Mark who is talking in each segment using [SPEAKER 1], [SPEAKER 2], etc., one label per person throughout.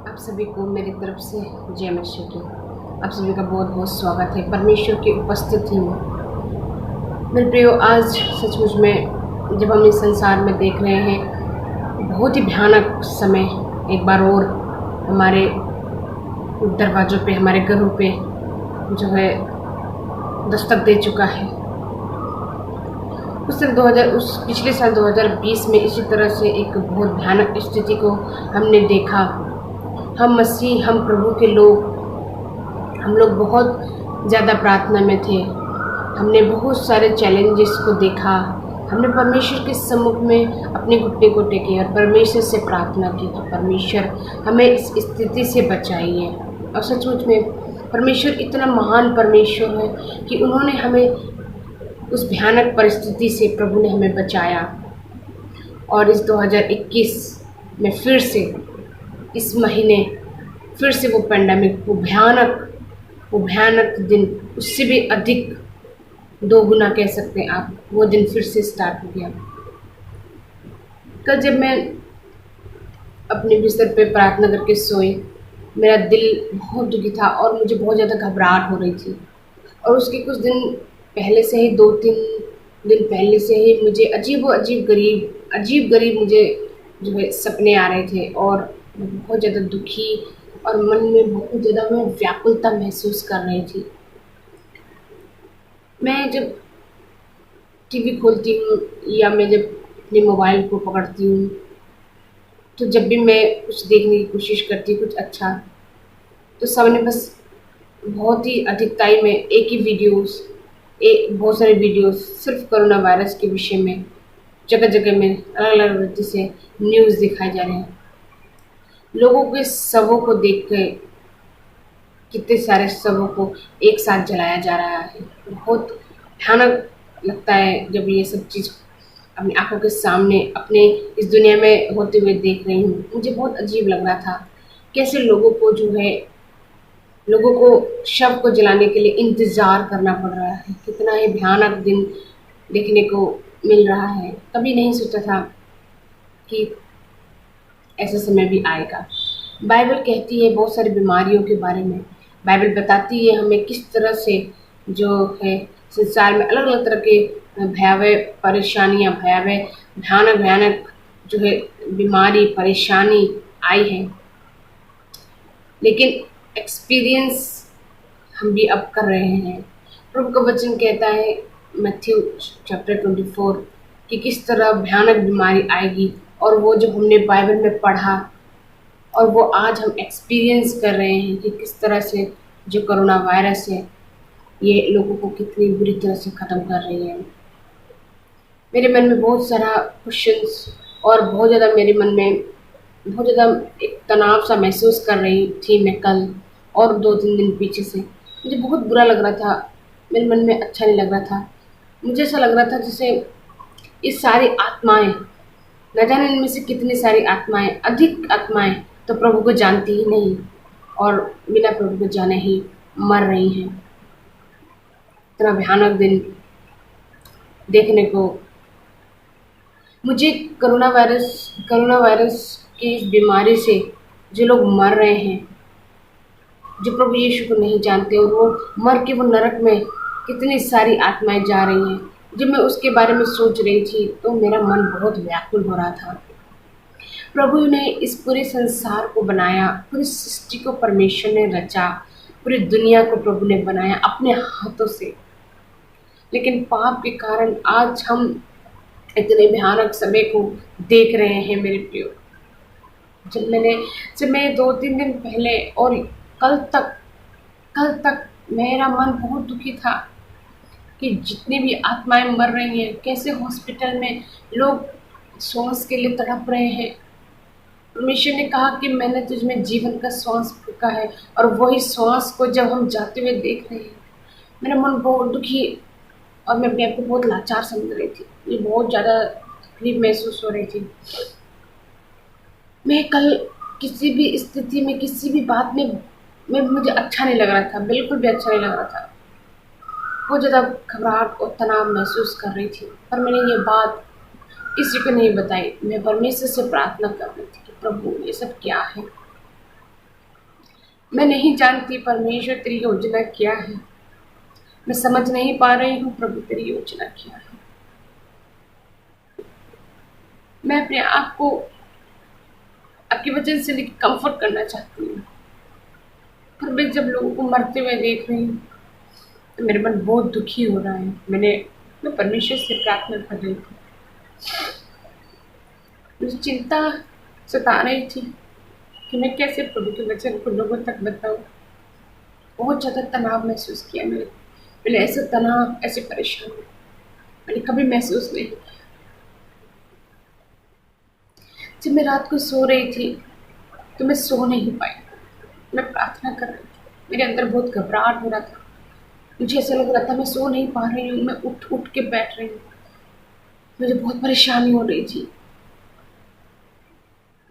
[SPEAKER 1] आप सभी को मेरी तरफ से जय मसीह की। आप सभी का बहुत बहुत स्वागत है परमेश्वर की उपस्थिति में। मेरे प्रियो, आज सचमुच में जब हम इस संसार में देख रहे हैं बहुत ही भयानक समय एक बार और हमारे दरवाज़ों पे, हमारे घरों पे जो है दस्तक दे चुका है। उस पिछले साल 2020 में इसी तरह से एक बहुत भयानक स्थिति को हमने देखा। हम मसीह, हम प्रभु के लोग, हम लोग बहुत ज़्यादा प्रार्थना में थे। हमने बहुत सारे चैलेंजेस को देखा। हमने परमेश्वर के सम्मुख में अपने घुटने को टेके और परमेश्वर से प्रार्थना की कि परमेश्वर हमें इस स्थिति से बचाइए। और सचमुच में परमेश्वर इतना महान परमेश्वर है कि उन्होंने हमें उस भयानक परिस्थिति से, प्रभु ने हमें बचाया। और इस 2021 में फिर से, इस महीने फिर से वो पैंडेमिक, वो भयानक दिन, उससे भी अधिक 2 गुना कह सकते हैं आप, वो दिन फिर से स्टार्ट हो गया। कल जब मैं अपने बिस्तर पे प्रार्थना करके सोई, मेरा दिल बहुत दुखी था और मुझे बहुत ज़्यादा घबराहट हो रही थी। और उसके कुछ दिन पहले से ही, 2-3 दिन पहले से ही मुझे अजीब गरीब मुझे जो है सपने आ रहे थे और मैं बहुत ज़्यादा दुखी और मन में बहुत ज़्यादा मैं व्याकुलता महसूस कर रही थी। मैं जब टीवी खोलती हूँ या मैं जब अपने मोबाइल को पकड़ती हूँ, तो जब भी मैं कुछ देखने की कोशिश करती हूँ कुछ अच्छा, तो सामने बस बहुत ही अधिकताई में बहुत सारे वीडियोस सिर्फ कोरोना वायरस के विषय में जगह जगह में अलग अलग रीति से न्यूज़ दिखाए जा रहे हैं। लोगों के शवों को देख के, कितने सारे शवों को एक साथ जलाया जा रहा है। बहुत भयानक लगता है जब ये सब चीज़ अपनी आंखों के सामने अपने इस दुनिया में होते हुए देख रही हूँ। मुझे बहुत अजीब लग रहा था कैसे लोगों को शव को जलाने के लिए इंतज़ार करना पड़ रहा है। कितना ही भयानक दिन देखने को मिल रहा है। कभी नहीं सोचा था कि ऐसा समय भी आएगा। बाइबल कहती है बहुत सारी बीमारियों के बारे में। बाइबल बताती है हमें किस तरह से जो है संसार में अलग अलग तरह के भयावह परेशानियाँ, भयानक जो है बीमारी, परेशानी आई है। लेकिन एक्सपीरियंस हम भी अब कर रहे हैं। प्रभु का वचन कहता है मैथ्यू चैप्टर 24 कि किस तरह भयानक बीमारी आएगी, और वो जो हमने बाइबल में पढ़ा और वो आज हम एक्सपीरियंस कर रहे हैं कि किस तरह से जो कोरोना वायरस है ये लोगों को कितनी बुरी तरह से ख़त्म कर रही है। मेरे मन में बहुत सारा क्वेश्चंस और बहुत ज़्यादा मेरे मन में बहुत ज़्यादा एक तनाव सा महसूस कर रही थी मैं कल और 2-3 दिन पीछे से। मुझे बहुत बुरा लग रहा था, मेरे मन में अच्छा नहीं लग रहा था। मुझे ऐसा लग रहा था जैसे ये सारी आत्माएं, न जाने इनमें से कितनी सारी आत्माएं, अधिक आत्माएं तो प्रभु को जानती ही नहीं और बिना प्रभु को जाने ही मर रही हैं। इतना भयानक दिन देखने को मुझे कोरोना वायरस की इस बीमारी से जो लोग मर रहे हैं, जो प्रभु यीशु को नहीं जानते, और वो मर के वो नरक में कितनी सारी आत्माएं जा रही हैं। जब मैं उसके बारे में सोच रही थी तो मेरा मन बहुत व्याकुल हो रहा था। प्रभु ने इस पूरे संसार को बनाया, पूरी सृष्टि को परमेश्वर ने रचा, पूरी दुनिया को प्रभु ने बनाया अपने हाथों से। लेकिन पाप के कारण आज हम इतने भयानक समय को देख रहे हैं मेरे प्रियो। जब मैं 2-3 दिन पहले और कल तक मेरा मन बहुत दुखी था कि जितनी भी आत्माएं मर रही हैं, कैसे हॉस्पिटल में लोग श्वास के लिए तड़प रहे हैं। परमेश्वर ने कहा कि मैंने तुझमें जीवन का श्वास फूंका है, और वही श्वास को जब हम जाते हुए देख रहे हैं, मेरा मन बहुत दुखी और मैं अपने आप को बहुत लाचार समझ रही थी। ये बहुत ज़्यादा तकलीफ महसूस हो रही थी। मैं कल किसी भी स्थिति में, किसी भी बात में मुझे अच्छा नहीं लग रहा था, बिल्कुल भी अच्छा नहीं लग रहा था। बहुत ज़्यादा घबराहट और तनाव महसूस कर रही थी, पर मैंने ये बात किसी को नहीं बताई। मैं परमेश्वर से प्रार्थना कर रही थी कि प्रभु ये सब क्या है। मैं नहीं जानती परमेश्वर तेरी योजना क्या है, मैं समझ नहीं पा रही हूँ प्रभु तेरी योजना क्या है। मैं अपने आप को आपके वचन से लेकर कंफर्ट करना चाहती हूँ, पर मैं जब लोगों को मरते हुए देख रही हूँ तो मेरा मन बहुत दुखी हो रहा है। मैं परमेश्वर से प्रार्थना कर रही थी, मुझे चिंता सता रही थी कि मैं कैसे प्रभु के वचन को लोगों तक बताऊं। बहुत ज़्यादा तनाव महसूस किया मैंने ऐसा तनाव, ऐसी परेशानी मैंने कभी महसूस नहीं किया। जब मैं रात को सो रही थी तो मैं सो नहीं पाई, मैं प्रार्थना कर रही थी, मेरे अंदर बहुत घबराहट हो रहा था, मुझे ऐसा लग रहा था मैं सो नहीं पा रही हूँ, मैं उठ उठ के बैठ रही हूँ, मुझे बहुत परेशानी हो रही थी,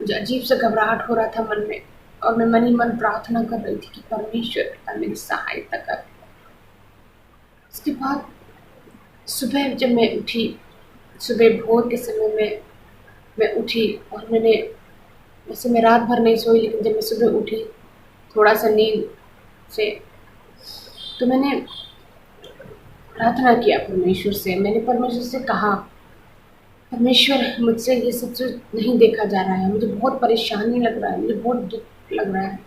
[SPEAKER 1] मुझे अजीब सा घबराहट हो रहा था मन में, और मैं मन ही मन प्रार्थना कर रही थी कि परमेश्वर पिता मेरी सहायता कर। उसके बाद सुबह जब मैं उठी, सुबह भोर के समय में मैं उठी और वैसे मैं रात भर नहीं सोई, लेकिन जब मैं सुबह उठी थोड़ा सा नींद से, तो मैंने प्रार्थना किया परमेश्वर से। मैंने परमेश्वर से कहा, परमेश्वर मुझसे ये सब चीज़ नहीं देखा जा रहा है, मुझे बहुत परेशानी लग रहा है, मुझे बहुत दुख लग रहा है,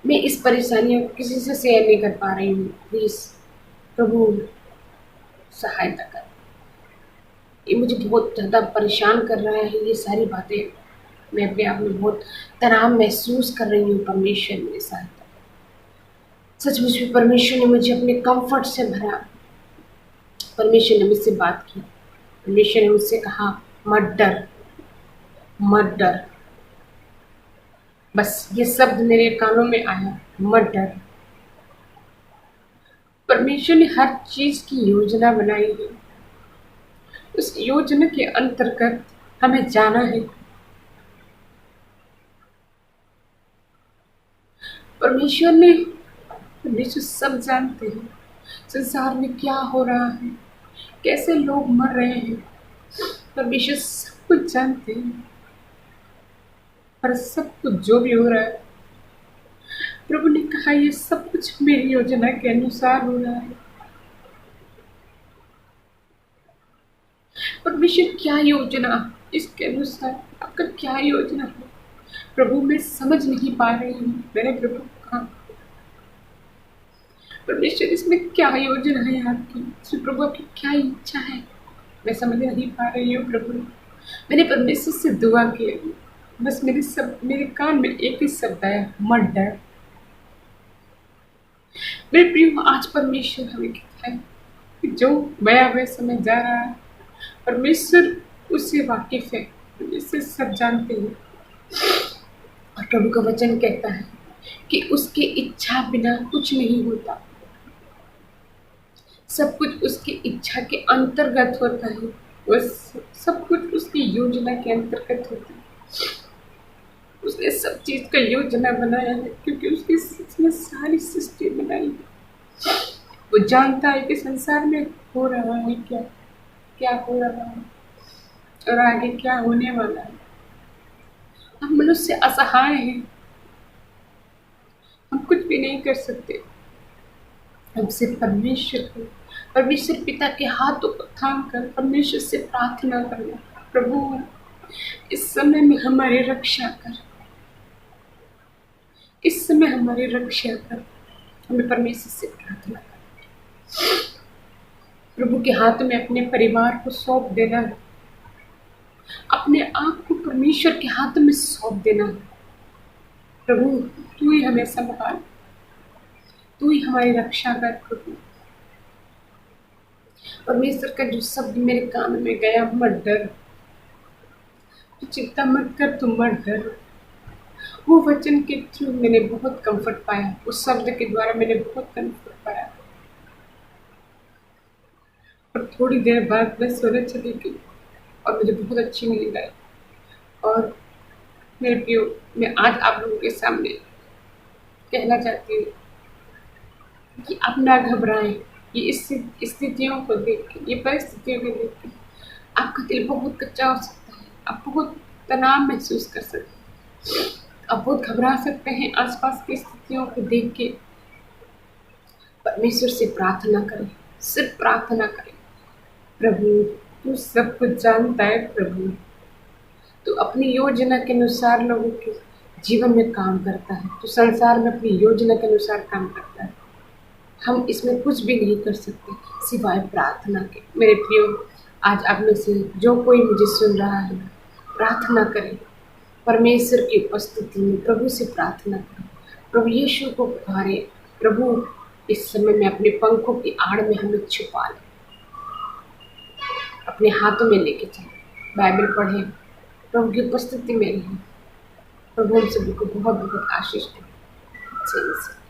[SPEAKER 1] मैं इस परेशानियों को किसी से शेयर नहीं कर पा रही हूँ, प्लीज़ प्रभु सहायता कर। ये मुझे बहुत ज़्यादा परेशान कर रहा है, ये सारी बातें, मैं अपने आप में बहुत तनाव महसूस कर रही हूँ, परमेश्वर मेरी सहायता कर। सचमुच में परमेश्वर ने मुझे अपने कंफर्ट से भरा। परमेश्वर ने मुझसे बात की, परमेश्वर ने मुझसे कहा मत डर, मत डर। बस ये शब्द मेरे कानों में आया, मत डर। परमेश्वर ने हर चीज़ की योजना बनाई है, उस योजना के अंतर्गत हमें जाना है। परमेश्वर सब जानते हैं, संसार में क्या हो रहा है, कैसे लोग मर रहे हैं, परमेश्वर सब कुछ जानते हैं। पर सब कुछ जो भी हो रहा है, प्रभु ने कहा ये सब कुछ मेरी योजना के अनुसार हो रहा है। परमेश्वर क्या योजना, इसके अनुसार आपका क्या योजना है प्रभु, मैं समझ नहीं पा रही हूँ। मेरे प्रभु कहा, परमेश्वर इसमें क्या योजना है आपकी, इसमें प्रभु आपकी क्या इच्छा है, मैं समझ नहीं पा रही हूँ प्रभु। मैंने परमेश्वर से दुआ की, बस मेरे कान में एक ही शब्द आया, मत डर। मेरे प्रिय, आज परमेश्वर हमें कहता है कि जो भयावह समय जा रहा है, परमेश्वर उससे वाकिफ है, परमेश्वर सब जानते हैं। और प्रभु का वचन कहता है कि उसकी इच्छा बिना कुछ नहीं होता, सब कुछ उसकी इच्छा के अंतर्गत होता है, सब कुछ उसकी योजना के अंतर्गत होता है। उसने सब चीज का योजना बनाया है, क्योंकि उसने सारी सृष्टि बनाई है। वो जानता है कि संसार में हो रहा है क्या, क्या हो रहा है और आगे क्या होने वाला है। हम मनुष्य असहाय हैं, हम कुछ भी नहीं कर सकते। हम सिर्फ परमेश्वर पिता के हाथों को थाम कर परमेश्वर से प्रार्थना करना, प्रभु इस समय में हमारी रक्षा कर, इस समय हमारी रक्षा कर। हमें परमेश्वर से प्रार्थना कर, प्रभु के हाथ में अपने परिवार को सौंप देना है, अपने आप को परमेश्वर के हाथ में सौंप देना है। प्रभु तू ही हमें संभाल, तू ही हमारी रक्षा कर। प्रभु परमेश्वर का जो शब्द मेरे कान में गया, मत डर, तू चिंता मत कर, तू मत डर, वो वचन के थ्रू मैंने बहुत कंफर्ट पाया, उस शब्द के द्वारा मैंने बहुत कंफर्ट पाया। और थोड़ी देर बाद मैं सोने चली गई और मुझे बहुत अच्छी नींद आई। और मेरे प्रियो, मैं आज आप लोगों के सामने कहना चाहती हूँ कि आप ना घबराएं। ये स्थितियों को देख के, ये परिस्थितियों को देख के आपका दिल बहुत कच्चा हो सकता है, आप बहुत तनाव महसूस कर सकते हैं, आप बहुत घबरा सकते हैं आसपास की स्थितियों को देख के। परमेश्वर से प्रार्थना करें, सिर्फ प्रार्थना करें। प्रभु, तू सब कुछ जानता है। प्रभु, तू अपनी योजना के अनुसार लोगों के जीवन में काम करता है। तू संसार में अपनी योजना के अनुसार काम करता है। हम इसमें कुछ भी नहीं कर सकते सिवाय प्रार्थना के। मेरे प्रियो, आज आप में से जो कोई मुझे सुन रहा है, प्रार्थना करें। परमेश्वर की उपस्थिति में प्रभु से प्रार्थना करें। प्रभु यीशु को पुकारें। प्रभु, इस समय में अपने पंखों की आड़ में हमें छुपा लें, अपने हाथों में लेके चलें, बाइबल पढ़ें, प्रभु की उपस्थिति में रहें। प्रभु हम सभी को बहुत बहुत आशीष दें। जय मसीह।